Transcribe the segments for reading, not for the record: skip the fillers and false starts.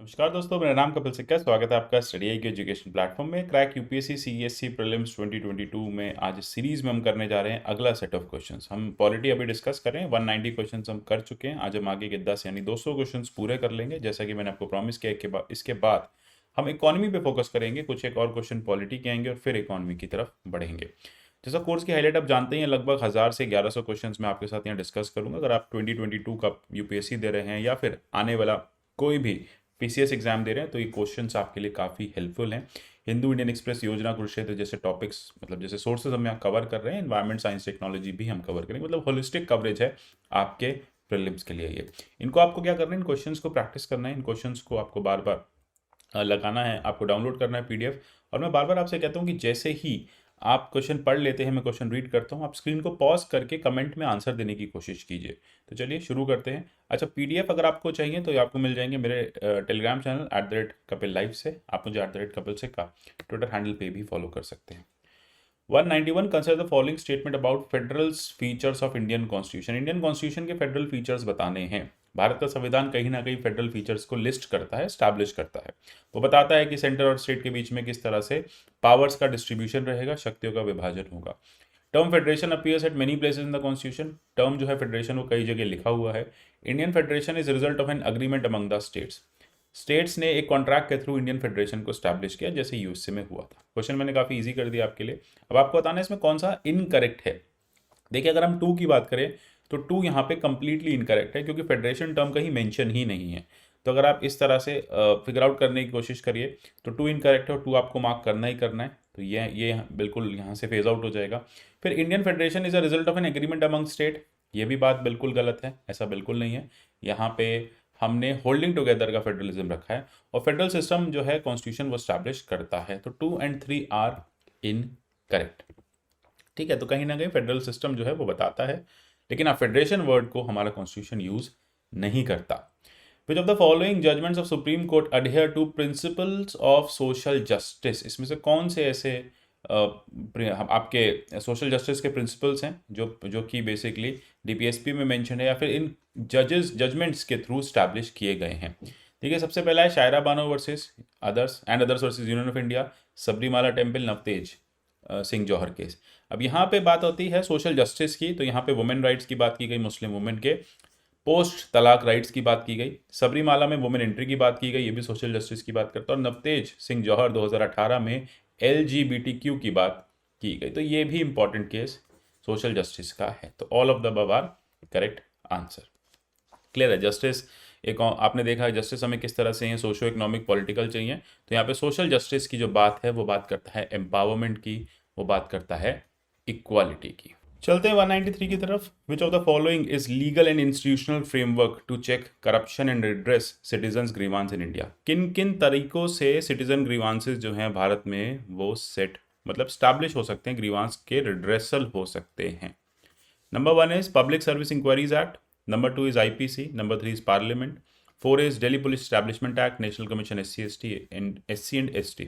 नमस्कार दोस्तों, मेरा नाम कपिल सिक्का है। स्वागत है आपका स्टडी आई के एजुकेशन प्लेटफॉर्म में। क्रैक यूपीएससी सीईएससी प्रीलिम्स 2022 में आज इस सीरीज में हम करने जा रहे हैं अगला सेट ऑफ क्वेश्चंस। हम पॉलिटी अभी डिस्कस कर रहे हैं, 190 क्वेश्चंस हम कर चुके हैं। आज हम आगे के 10 यानी 200 क्वेश्चंस पूरे कर लेंगे, जैसा कि मैंने आपको प्रॉमिस किया। इसके बाद हम इकोनॉमी पे फोकस करेंगे, कुछ एक और क्वेश्चन पॉलिटी के आएंगे और फिर इकोनॉमी की तरफ बढ़ेंगे। जैसा कोर्स की हाईलाइट आप जानते हैं, लगभग 1000 से 1100 क्वेश्चंस मैं आपके साथ यहाँ डिस्कस करूंगा। अगर आप 2022 का यूपीएससी दे रहे हैं या फिर आने वाला कोई भी पीसीएस एग्जाम दे रहे हैं, तो ये क्वेश्चंस आपके लिए काफ़ी हेल्पफुल हैं। हिंदू इंडियन एक्सप्रेस, योजना, कुरुक्षेत्र जैसे टॉपिक्स, मतलब जैसे सोर्सेज हम यहाँ कवर कर रहे हैं, एनवायरमेंट साइंस टेक्नोलॉजी भी हम कवर करेंगे। मतलब होलिस्टिक कवरेज है आपके प्रीलिम्स के लिए ये। इनको आपको क्या करना है, इन क्वेश्चंस को प्रैक्टिस करना है। इन क्वेश्चंस को आपको बार बार लगाना है, आपको डाउनलोड करना है पीडीएफ। और मैं बार बार आपसे कहता हूँ कि जैसे ही आप क्वेश्चन पढ़ लेते हैं, मैं क्वेश्चन रीड करता हूँ, आप स्क्रीन को पॉज करके कमेंट में आंसर देने की कोशिश कीजिए। तो चलिए शुरू करते हैं। अच्छा, पीडीएफ अगर आपको चाहिए तो ये आपको मिल जाएंगे मेरे टेलीग्राम चैनल @कपिल लाइव से। आप मुझे @कपिल सिक्का का ट्विटर हैंडल पे भी फॉलो कर सकते हैं। 191 consider the following statement about federal features of Indian constitution. Indian constitution के फेडरल फीचर्स बताने हैं। भारत का संविधान कहीं ना कहीं फेडरल फीचर्स को लिस्ट करता है, स्टैब्लिश करता है। वो बताता है कि सेंटर और स्टेट के बीच में किस तरह से पावर्स का डिस्ट्रीब्यूशन रहेगा, शक्तियों का विभाजन होगा। Term federation appears eight many places in the constitution. Term जो है फेडरेशन, वो कई जगह लिखा हुआ है। Indian federation is result of an agreement among the states. States ने एक कॉन्ट्रैक्ट के थ्रू इंडियन फेडरेशन को स्टैब्लिश किया, जैसे यूएसए में हुआ था। क्वेश्चन मैंने काफ़ी इजी कर दिया आपके लिए। अब आपको बताना है इसमें कौन सा इनकरेक्ट है। देखिए, अगर हम टू की बात करें तो टू यहाँ पे कंप्लीटली इनकरेक्ट है, क्योंकि फेडरेशन टर्म कहीं मेंशन ही नहीं है। तो अगर आप इस तरह से फिगर आउट करने की कोशिश करिए तो टू इनकरेक्ट है और टू आपको मार्क करना ही करना है। तो ये बिल्कुल यहाँ से फेज आउट हो जाएगा। फिर Indian federation is a result of an agreement among state, ये भी बात बिल्कुल गलत है, ऐसा बिल्कुल नहीं है। यहाँ पे हमने होल्डिंग टुगेदर का फेडरलिज्म रखा है और फेडरल सिस्टम जो है कॉन्स्टिट्यूशन वो स्टैब्लिश करता है। तो 2 और 3 आर इन करेक्ट। ठीक है, तो कहीं ना कहीं फेडरल सिस्टम जो है वो बताता है, लेकिन आप फेडरेशन वर्ड को हमारा कॉन्स्टिट्यूशन यूज नहीं करता। विच of the following judgements of supreme court adhere to principles of social justice. इसमें से कौन से ऐसे आपके सोशल जस्टिस के प्रिंसिपल्स हैं जो जो कि बेसिकली डीपीएसपी में मेंशन है या फिर इन जजमेंट्स के थ्रू स्टैब्लिश किए गए हैं। ठीक है, सबसे पहला है Shayara Bano versus others versus union of India, Sabarimala temple, Navtej Singh Johar case. अब यहाँ पे बात होती है सोशल जस्टिस की, तो यहाँ पे वुमेन राइट्स की बात की गई, मुस्लिम वुमेन के पोस्ट तलाक राइट्स की बात की गई, सबरीमाला में वुमेन एंट्री की बात की गई, ये भी सोशल जस्टिस की बात करता है, और नवतेज सिंह जौहर 2018 में LGBTQ की बात की गई। तो ये भी इंपॉर्टेंट केस सोशल जस्टिस का है। तो all of the above are correct answer. Clear है। जस्टिस एक आपने देखा है जस्टिस हमें किस तरह से है, सोशो इकोनॉमिक पॉलिटिकल चाहिए। तो यहाँ पे सोशल जस्टिस की जो बात है वो बात करता है एम्पावरमेंट की, वो बात करता है इक्वालिटी की। चलते हैं 193 की तरफ। Which of the following is legal and institutional framework to check corruption and redress citizen grievance in India. किन किन तरीकों से सिटीजन ग्रीवांसेस जो हैं भारत में वो सेट मतलब स्टैब्लिश हो सकते हैं, ग्रीवांस के रिड्रेसल हो सकते हैं। Number 1 is Public Service Inquiries Act. Number 2 is IPC. Number 3 is Parliament. 4 is Delhi Police Establishment Act, National Commission SC and ST.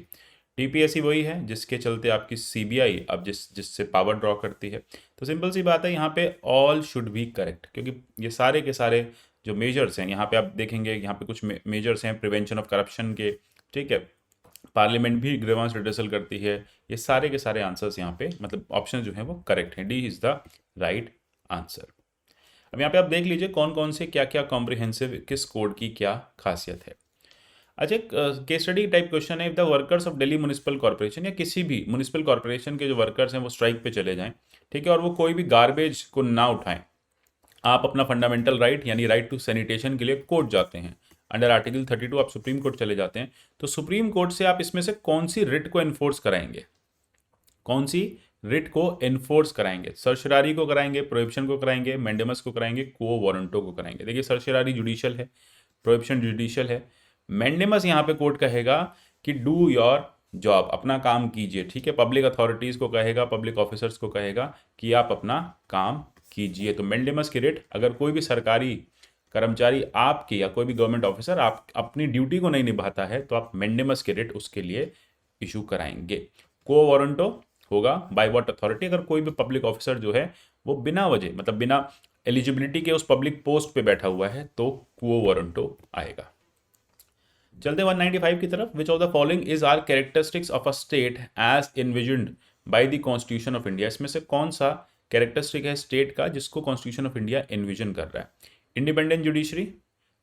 TPSC वही है जिसके चलते आपकी सीबीआई अब जिससे पावर ड्रॉ करती है। तो सिंपल सी बात है, यहाँ पे ऑल शुड बी करेक्ट, क्योंकि ये सारे के सारे जो मेजर्स हैं यहाँ पे आप देखेंगे, यहाँ पे कुछ मेजर्स हैं प्रिवेंशन ऑफ करप्शन के। ठीक है, पार्लियामेंट भी ग्रीवांस रिड्रेसल करती है। ये सारे के सारे आंसर्स यहाँ पे मतलब ऑप्शन जो है वो करेक्ट है। D is the right answer. अब यहाँ पे आप देख लीजिए कौन कौन से क्या क्या कॉम्प्रिहेंसिव किस कोड की क्या खासियत है। अच्छा, केस स्टडी टाइप क्वेश्चन है। If the workers of Delhi municipal corporation या किसी भी म्यूनिसिपल कॉर्पोरेशन के जो वर्कर्स हैं वो स्ट्राइक पे चले जाएं, ठीक है, और वो कोई भी गार्बेज को ना उठाएं, आप अपना फंडामेंटल राइट यानी राइट टू सैनिटेशन के लिए कोर्ट जाते हैं, अंडर आर्टिकल 32 आप सुप्रीम कोर्ट चले जाते हैं, तो सुप्रीम कोर्ट से आप इसमें से कौन सी रिट को एनफोर्स कराएंगे, कौन सी रिट को एनफोर्स कराएंगे? सर्शिरारी को कराएंगे, प्रोहिबिशन को कराएंगे, मैंडेमस को कराएंगे, को वारंटो को कराएंगे। देखिए, सर्शिरारी जुडिशियल है, प्रोहिबिशन जुडिशियल है। मैंडेमस यहाँ पे कोर्ट कहेगा कि डू योर जॉब, अपना काम कीजिए। ठीक है, पब्लिक अथॉरिटीज़ को कहेगा, पब्लिक ऑफिसर्स को कहेगा कि आप अपना काम कीजिए। तो मैंडेमस की रिट अगर कोई भी सरकारी कर्मचारी आपकी या कोई भी गवर्नमेंट ऑफिसर आप अपनी ड्यूटी को नहीं निभाता है तो आप मैंडेमस की रिट उसके लिए इशू कराएंगे। को वारंटो होगा बाय व्हाट अथॉरिटी, अगर कोई भी पब्लिक ऑफिसर जो है वो बिना वजह मतलब बिना एलिजिबिलिटी के उस पब्लिक पोस्ट पे बैठा हुआ है तो क्वो वारंटो आएगा। चलते 195 की तरफ। Which of the following is are characteristics of a state as envisioned by the constitution of India. इसमें से कौन सा कैरेक्टरिस्टिक है स्टेट का जिसको कॉन्स्टिट्यूशन ऑफ इंडिया इन्विजन कर रहा है? Independent judiciary,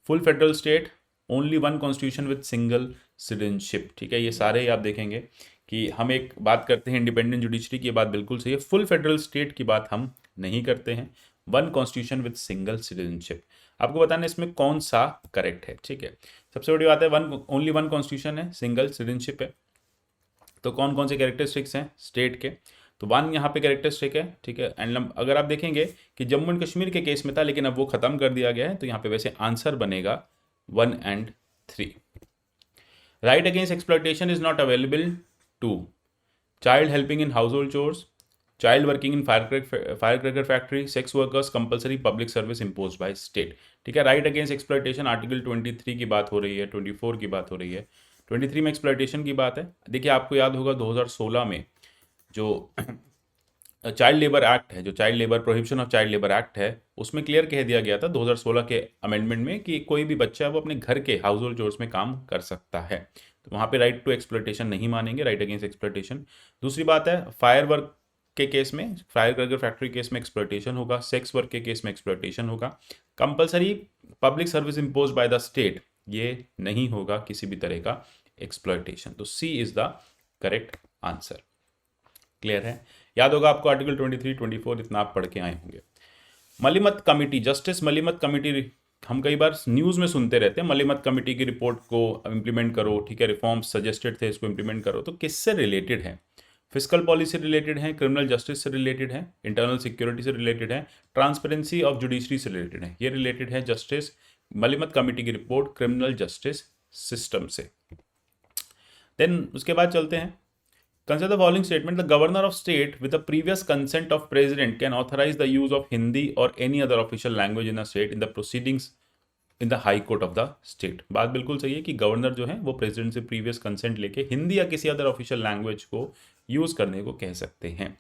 full federal state, only one constitution with single citizenship. ठीक है, ये सारे आप देखेंगे कि हम एक बात करते हैं इंडिपेंडेंट जुडिशरी की, बात बिल्कुल सही है। फुल फेडरल स्टेट की बात हम नहीं करते हैं। One constitution with single citizenship, आपको बताना इसमें कौन सा करेक्ट है। ठीक है, सबसे बड़ी बात है ओनली वन कॉन्स्टिट्यूशन है, सिंगल सिटीजनशिप है। तो कौन कौन से कैरेक्टरिस्टिक्स हैं स्टेट के? तो वन यहाँ पे कैरेक्टरिस्टिक है। ठीक है, एंड अगर आप देखेंगे कि जम्मू एंड कश्मीर के केस में था लेकिन अब वो खत्म कर दिया गया है, तो यहाँ पे वैसे आंसर बनेगा 1 and 3। Right against exploitation is not available to child helping in household chores, child working in fire cracker factory, sex workers, compulsory public service impose by state. ठीक है, राइट अगेंस्ट एक्सप्लॉयटेशन आर्टिकल 23 की बात हो रही है, 24 की बात हो रही है। 23 में एक्सप्लॉयटेशन की बात है। देखिए, आपको याद होगा 2016 में जो चाइल्ड लेबर एक्ट है, जो child labour prohibition of child labour act है, उसमें क्लियर कह दिया गया था 2016 के अमेंडमेंट में कि कोई भी बच्चा है वो अपने घर के हाउस होल्ड चोर्स में काम कर सकता है। तो वहाँ पे राइट टू एक्सप्लॉयटेशन नहीं मानेंगे, राइट अगेंस्ट एक्सप्लॉयटेशन। दूसरी बात है, फायर वर्क के केस में, फायर क्रैकर फैक्ट्री केस में एक्सप्लॉयटेशन होगा, सेक्स वर्क के केस में एक्सप्लॉयटेशन होगा, compulsory public service impose by the state, ये नहीं होगा किसी भी तरह का एक्सप्लॉयटेशन। तो C is the correct answer. Clear है? याद होगा आपको आर्टिकल 23, 24 इतना आप पढ़ के आए होंगे। Malimath committee, justice Malimath committee, हम कई बार न्यूज़ में सुनते रहते हैं मलिमत कमिटी की रिपोर्ट को इम्प्लीमेंट करो। ठीक है, रिफॉर्म्स सजेस्टेड थे, इसको इम्प्लीमेंट करो। तो किससे रिलेटेड है? फिजिकल पॉलिसी से रिलेटेड है, क्रिमिनल जस्टिस से रिलेटेड है, इंटरनल सिक्योरिटी से रिलेटेड है, ट्रांसपेरेंसी ऑफ जुडिशरी से रिलेटेड है। ये रिलेटेड है जस्टिस मलिमत कमिटी की रिपोर्ट क्रिमिनल जस्टिस सिस्टम से। देन उसके बाद चलते हैं, consider the following statement, the governor of state with the previous consent of president can authorise the use of Hindi और any other official language in the state in the proceedings in the high court of the state. बात बिल्कुल सही है कि governor जो है वो president से प्रीवियस कंसेंट लेके हिंदी या किसी अदर ऑफिशियल लैंग्वेज को यूज करने को कह सकते हैं।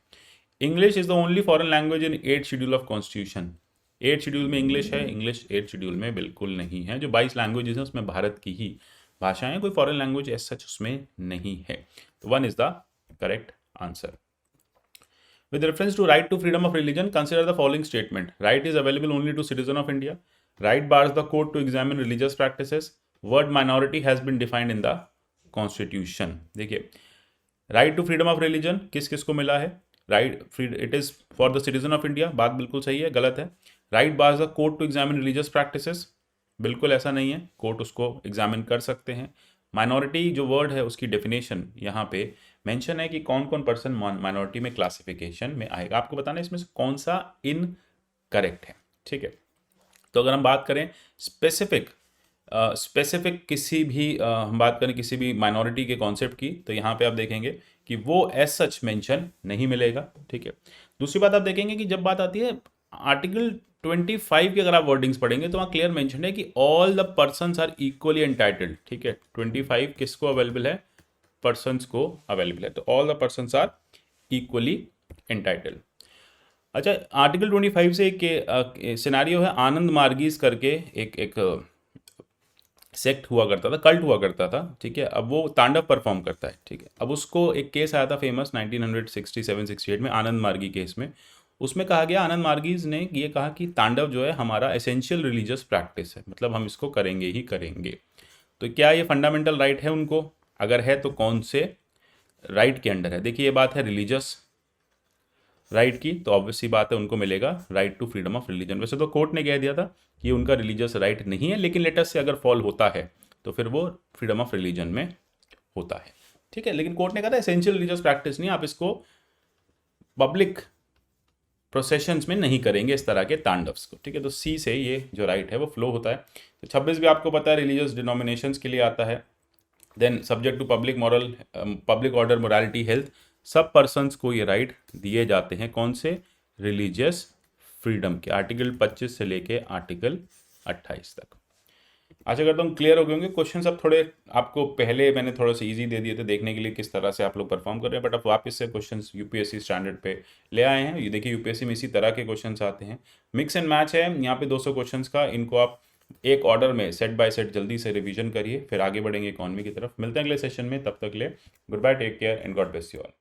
English is the only foreign language in 8th schedule of constitution. 8th schedule में इंग्लिश है, इंग्लिश 8th शेड्यूल में बिल्कुल नहीं है। जो 22 लैंग्वेजेस हैं उसमें भारत की ही भाषाएं, कोई फॉरेन लैंग्वेज एज सच उसमें नहीं है। तो 1 is the correct answer. With reference to right to freedom of religion, consider the following statement. Right is available only to citizen of India. Right bars the court to examine religious practices. Word minority has been defined in the constitution. देखिए, right to freedom of religion किस किस को मिला है? Right, it is for the citizen of India. बात बिल्कुल सही है, गलत है। Right bars the court to examine religious practices. बिल्कुल ऐसा नहीं है, कोर्ट उसको एग्जामिन कर सकते हैं। माइनॉरिटी जो वर्ड है उसकी डेफिनेशन यहाँ पे मेंशन है कि कौन कौन पर्सन माइनॉरिटी में क्लासिफिकेशन में आएगा। आपको बताना है इसमें से कौन सा इनकरेक्ट है। ठीक है, तो अगर हम बात करें स्पेसिफिक किसी भी हम बात करें किसी भी माइनॉरिटी के कॉन्सेप्ट की, तो यहाँ पे आप देखेंगे कि वो एज सच मेंशन नहीं मिलेगा। ठीक है, दूसरी बात आप देखेंगे कि जब बात आती है आर्टिकल 25 की अगर आप वर्डिंग्स पढ़ेंगे तो वहाँ क्लियर मेंशन है कि all the persons are equally entitled. ठीक है, 25 किसको अवेलेबल है? पर्सन्स को अवेलेबल है। तो all the persons are equally entitled. अच्छा, आर्टिकल 25 से एक सिनेरियो है, आनंद मार्गीज करके एक सेक्ट हुआ करता था, कल्ट हुआ करता था। ठीक है, अब वो तांडव परफॉर्म करता है। ठीक है, अब उसको एक केस आया था फेमस 1967-68 में, आनंद मार्गी केस में। उसमें कहा गया, आनंद मार्गीज ने ये कहा कि तांडव जो है हमारा एसेंशियल रिलीजियस प्रैक्टिस है, मतलब हम इसको करेंगे ही करेंगे। तो क्या ये फंडामेंटल राइट है उनको? अगर है तो कौन से राइट के अंडर है? देखिए, ये बात है रिलीजियस राइट की, तो ऑब्वियसली बात है उनको मिलेगा right to freedom of religion. वैसे तो कोर्ट ने कह दिया था कि ये उनका रिलीजियस राइट नहीं है, लेकिन लेटेस्ट से अगर फॉल होता है तो फिर वो फ्रीडम ऑफ रिलीजन में होता है। ठीक है, लेकिन कोर्ट ने कहा था एसेंशियल रिलीजियस प्रैक्टिस नहीं, आप इसको पब्लिक प्रोसेशंस में नहीं करेंगे इस तरह के तांडव्स को। ठीक है, तो सी से ये जो राइट है वो फ्लो होता है। तो 26 भी आपको पता है रिलीजियस डिनोमिनेशंस के लिए आता है। Then subject to public order, morality, health, सब पर्सन्स को ये राइट दिए जाते हैं। कौन से? रिलीजियस फ्रीडम के, आर्टिकल 25 से लेके आर्टिकल 28 तक। आशा करता हूँ क्लियर हो गए होंगे। क्वेश्चन अब थोड़े आपको पहले मैंने थोड़ा सा इजी दे दिए थे देखने के लिए किस तरह से आप लोग परफॉर्म कर रहे हैं, बट अब वापस से क्वेश्चन यूपीएससी स्टैंडर्ड पे ले आए हैं। ये देखिए, यूपीएससी में इसी तरह के क्वेश्चन आते हैं। मिक्स एंड मैच है यहाँ पे 200 क्वेश्चन का, इनको आप एक ऑर्डर में सेट बाय सेट जल्दी से रिवीजन करिए, फिर आगे बढ़ेंगे इकोनॉमी की तरफ। मिलते हैं अगले सेशन में, तब तक ले goodbye, take care and God bless you all.